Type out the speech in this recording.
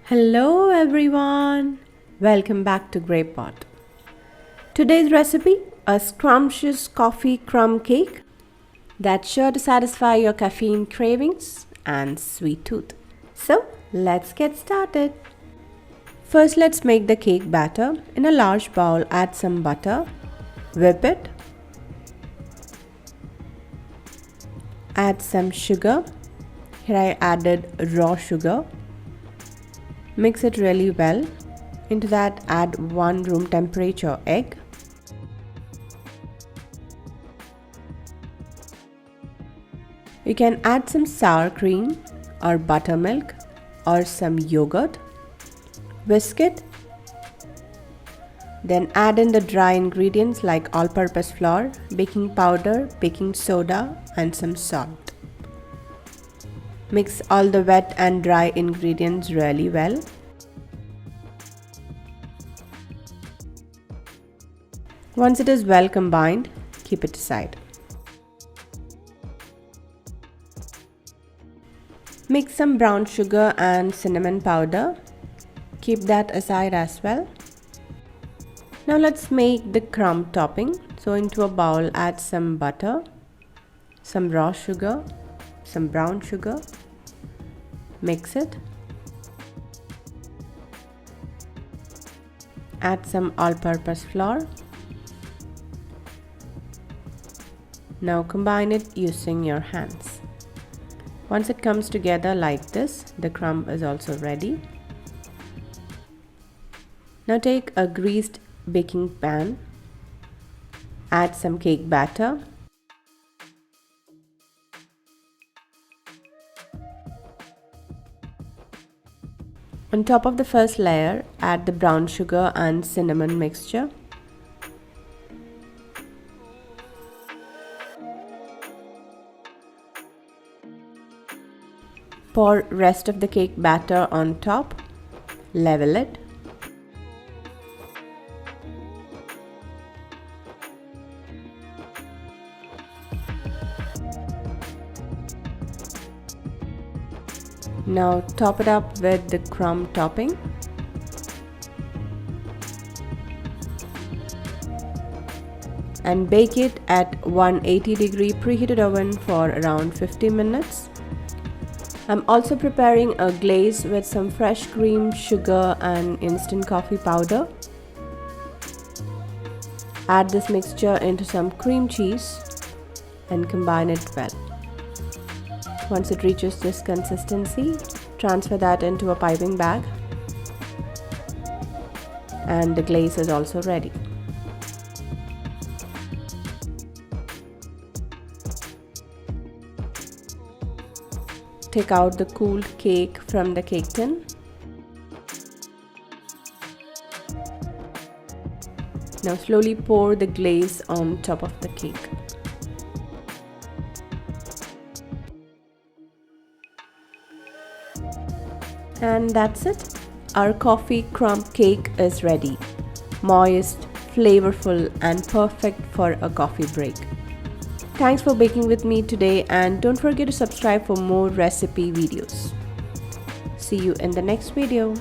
Hello everyone! Welcome back to Grey Pot. Today's recipe, a scrumptious coffee crumb cake that's sure to satisfy your caffeine cravings and sweet tooth. So let's get started. First, let's make the cake batter. In a large bowl, add some butter, whip it, add some sugar. Here I added raw sugar. Mix it really well. Into that, add 1 room temperature egg. You can add some sour cream or buttermilk or some yogurt. Whisk it. Then add in the dry ingredients like all-purpose flour, baking powder, baking soda, and some salt. Mix all the wet and dry ingredients really well. Once it is well combined, keep it aside. Mix some brown sugar and cinnamon powder. Keep that aside as well. Now let's make the crumb topping. So into a bowl, add some butter, some raw sugar, some brown sugar. Mix it. Add some all-purpose flour. Now combine it using your hands. Once it comes together like this, the crumb is also ready. Now take a greased baking pan. Add some cake batter. On top of the first layer, add the brown sugar and cinnamon mixture. Pour rest of the cake batter on top. Level it. Now top it up with the crumb topping. And bake it at 180-degree preheated oven for around 50 minutes. I'm also preparing a glaze with some fresh cream, sugar and instant coffee powder. Add this mixture into some cream cheese and combine it well. Once it reaches this consistency, transfer that into a piping bag. And the glaze is also ready. Take out the cooled cake from the cake tin. Now slowly pour the glaze on top of the cake. And that's it. Our coffee crumb cake is ready. Moist, flavorful, and perfect for a coffee break. Thanks for baking with me today, and don't forget to subscribe for more recipe videos. See you in the next video.